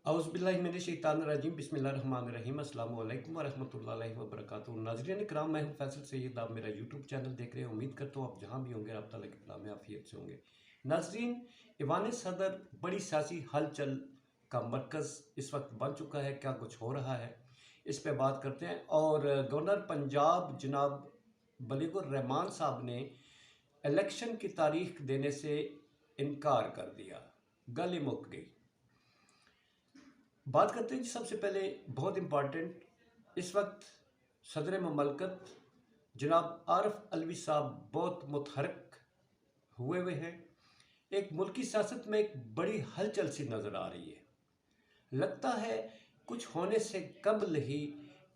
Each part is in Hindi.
औज़ुबिल्लाहिमिनश्शैतानिर्रजीम बिस्मिल्लाहिर्रहमानिर्रहीम अस्सलामु अलैकुम वरहमतुल्लाहि वबरकातुहू। नाज़रीन इकराम, मैं हूँ फैसल सैयद। आप मेरा यूट्यूब चैनल देख रहे हैं। उम्मीद करता हूँ आप जहाँ भी होंगे आप ताला की पनाह में आफियत से होंगे। नाज़रीन, ईवान सदर बड़ी सियासी हलचल का मरकज़ इस वक्त बन चुका है। क्या कुछ हो रहा है इस पर बात करते हैं। और गवर्नर पंजाब जनाब बलीगुर रहमान साहब ने इलेक्शन की तारीख देने से इनकार कर दिया। गल ही मुक गई। बात करते हैं जी, सबसे पहले बहुत इम्पॉर्टेंट, इस वक्त सदर ममलकत जनाब आरफ अलवी साहब बहुत मुतहरक हुए हैं। एक मुल्की सियासत में एक बड़ी हलचल सी नज़र आ रही है। लगता है कुछ होने से कबल ही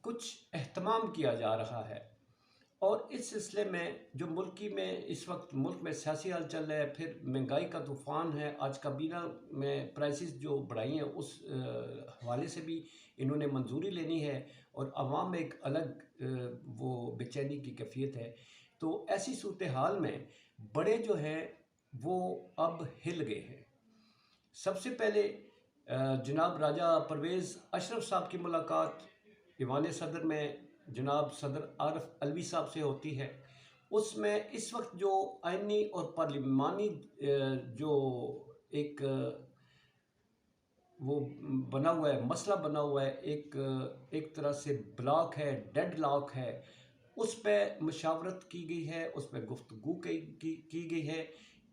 कुछ एहतमाम किया जा रहा है। और इस सिलसिले में जो इस वक्त मुल्क में सियासी हलचल है, फिर महंगाई का तूफ़ान है, आज काबीना में प्राइसेस जो बढ़ाई हैं उस हवाले से भी इन्होंने मंजूरी लेनी है और आवाम में एक अलग वो बेचैनी की कैफियत है। तो ऐसी सूरत हाल में बड़े जो हैं वो अब हिल गए हैं। सबसे पहले जनाब राजा परवेज़ अशरफ साहब की मुलाकात ईवान सदर में जनाब सदर आरफ अलवी साहब से होती है। उसमें इस वक्त जो आइनी और पार्लिमानी जो एक वो बना हुआ है, मसला बना हुआ है, एक तरह से ब्लॉक है, डेड लॉक है, उस पर मशावरत की गई है, उस पर गुफ्तगू की गई है।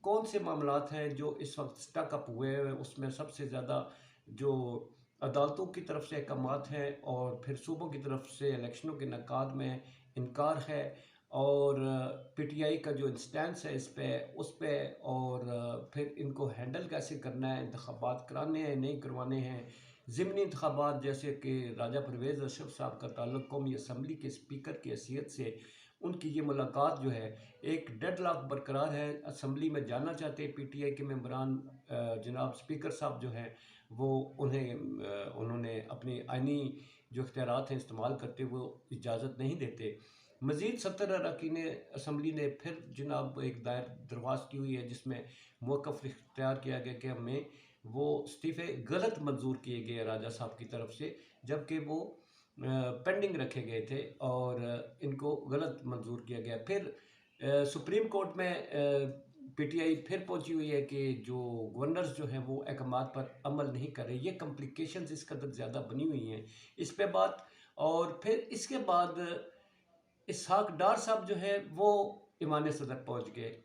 कौन से मामलात हैं जो इस वक्त स्टक अप हुए हैं, उसमें सबसे ज़्यादा जो अदालतों की तरफ से अहकामात हैं और फिर सूबों की तरफ से इलेक्शनों के इनेकाद में इनकार है, और पीटीआई का जो इंस्टेंस है उस पे, और फिर इनको हैंडल कैसे करना है, इंतखाबात कराने हैं नहीं करवाने हैं, ज़िमनी इंतखाबात जैसे कि राजा परवेज़ अशरफ साहब का ताल्लुक़ कौमी असम्बली के स्पीकर की हैसियत से उनकी ये मुलाकात जो है एक डेडलॉक बरकरार है। असम्बली में जाना चाहते हैं पीटीआई के मेंबरान, जनाब स्पीकर साहब जो हैं वो उन्होंने अपनी आइनी जो इख्तियारात हैं इस्तेमाल करते हुए इजाज़त नहीं देते। मज़ीद 70 अरकान असम्बली ने फिर जनाब एक दरख्वास्त की हुई है जिसमें मौक़िफ़ इख्तियार किया गया कि हमें वो इस्तीफ़े गलत मंजूर किए गए राजा साहब की तरफ से, जबकि वो पेंडिंग रखे गए थे और इनको गलत मंजूर किया गया। फिर सुप्रीम कोर्ट में पीटीआई फिर पहुंची हुई है कि जो गवर्नर्स जो हैं वो अहकामात पर अमल नहीं कर रहे। ये कम्प्लिकेशंस इस कदर ज़्यादा बनी हुई हैं इस पे बात। और फिर इसके बाद इसहाक डार साहब जो है वो ईवान सदर पहुंच गए।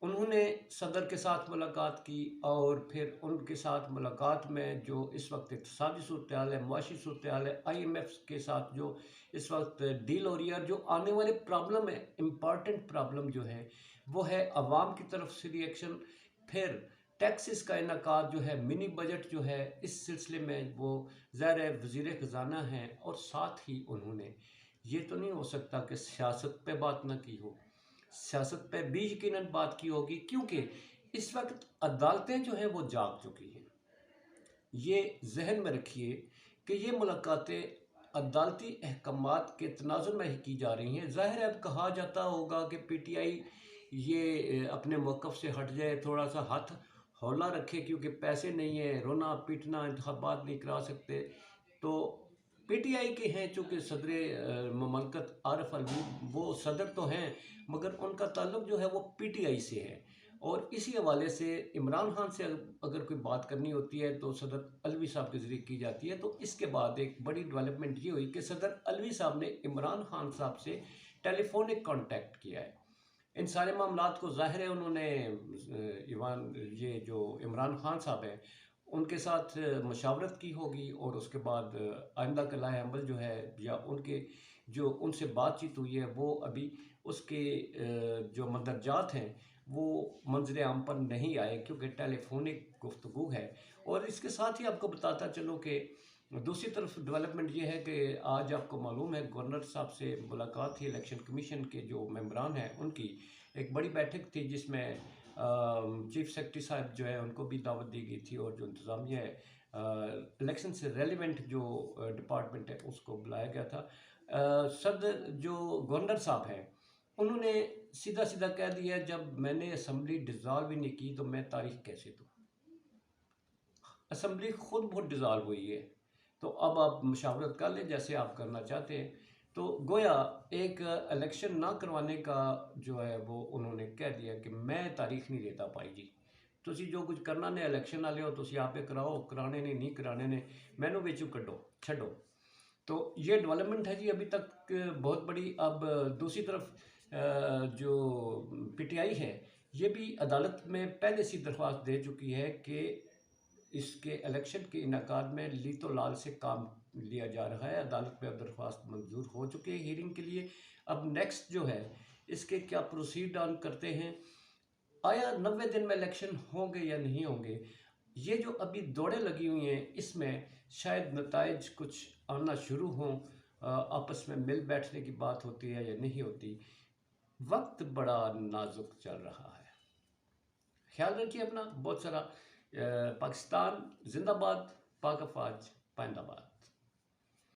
उन्होंने सदर के साथ मुलाकात की और फिर उनके साथ मुलाकात में जो इस वक्त इक़्तिसादी सूरत-ए-हाल है, मुआशी सूरत-ए-हाल है, IMF के साथ जो इस वक्त डील हो रही है, और जो आने वाले प्रॉब्लम है, इम्पॉर्टेंट प्रॉब्लम जो है वो है अवाम की तरफ से रिएक्शन। फिर टैक्सेस का इनकाद जो है, मिनी बजट जो है, इस सिलसिले में वो ज़ाहिर है वज़ीर ख़ज़ाना हैं, और साथ ही उन्होंने ये तो नहीं हो सकता कि सियासत पे बात ना की हो। सियासत पे भी यकीनन बात की होगी, क्योंकि इस वक्त अदालतें जो हैं वो जाग चुकी हैं। ये जहन में रखिए कि ये मुलाकातें अदालती अहकामात के तनाजुर में ही की जा रही हैं। ज़ाहिर है अब कहा जाता होगा कि पीटीआई ये अपने मौक़िफ़ से हट जाए, थोड़ा सा हाथ हौला रखे, क्योंकि पैसे नहीं है, रोना पीटना, इंतखाबात नहीं करा सकते। तो पीटीआई के हैं चूँकि सदर ममलकत आरफ अलवी, वो सदर तो हैं मगर उनका ताल्लुक़ जो है वो पीटीआई से है। और इसी हवाले से इमरान खान से अगर कोई बात करनी होती है तो सदर अलवी साहब के ज़रिए की जाती है। तो इसके बाद एक बड़ी डेवलपमेंट ये हुई कि सदर अलवी साहब ने इमरान खान साहब से टेलीफोनिक कॉन्टैक्ट किया है। इन सारे मामलात को ज़ाहिर है उन्होंने ये जो इमरान खान साहब हैं उनके साथ मशावरत की होगी, और उसके बाद आइंदा का लाए अमल जो है या उनके जो उनसे बातचीत हुई है वो अभी उसके जो मंदरजात हैं वो मंजर आम पर नहीं आए, क्योंकि टेलीफोनिक गुफ्तगू है। और इसके साथ ही आपको बताता चलूँ कि दूसरी तरफ डेवलपमेंट ये है कि आज आपको मालूम है गवर्नर साहब से मुलाकात थी, इलेक्शन कमीशन के जो मेंबरान हैं उनकी एक बड़ी बैठक थी जिसमें चीफ सेक्रेटरी साहब जो है उनको भी दावत दी गई थी, और जो इंतज़ामिया है इलेक्शन से रेलिवेंट जो डिपार्टमेंट है उसको बुलाया गया था। सदर जो गवर्नर साहब हैं उन्होंने सीधा सीधा कह दिया, जब मैंने असम्बली डिज़ॉल्व ही नहीं की तो मैं तारीख कैसे दूँ। असम्बली खुद बहुत डिज़ाल्व हुई है। तो अब आप मशावरत कर लें जैसे आप करना चाहते हैं। तो गोया एक इलेक्शन ना करवाने का जो है वो उन्होंने कह दिया कि मैं तारीख नहीं देता पाई जी, ਤੁਸੀਂ जो कुछ करना ने इलेक्शन वाले हो ਤੁਸੀਂ आपे कराओ, कराने ने नहीं कराने ने मैनू विचों कड्डो छड्डो। तो ये डेवलपमेंट है जी अभी तक बहुत बड़ी। अब दूसरी तरफ जो पीटीआई है ये भी अदालत में पहले सी दरख्वास्त दे चुकी है कि इसके इलेक्शन के इनकाद में लीतो लाल से काम लिया जा रहा है। अदालत में अब दरख्वास्त मंजूर हो चुकी है हियरिंग के लिए। अब नेक्स्ट जो है इसके क्या प्रोसीड ऑन करते हैं, आया 90 दिन में इलेक्शन होंगे या नहीं होंगे, ये जो अभी दौड़ें लगी हुई हैं इसमें शायद नताइज कुछ आना शुरू हों। आपस में मिल बैठने की बात होती है या नहीं होती, वक्त बड़ा नाजुक चल रहा है। ख्याल रखिए अपना बहुत सारा। पाकिस्तान जिंदाबाद, पाक अफवाज पाइंदाबाद।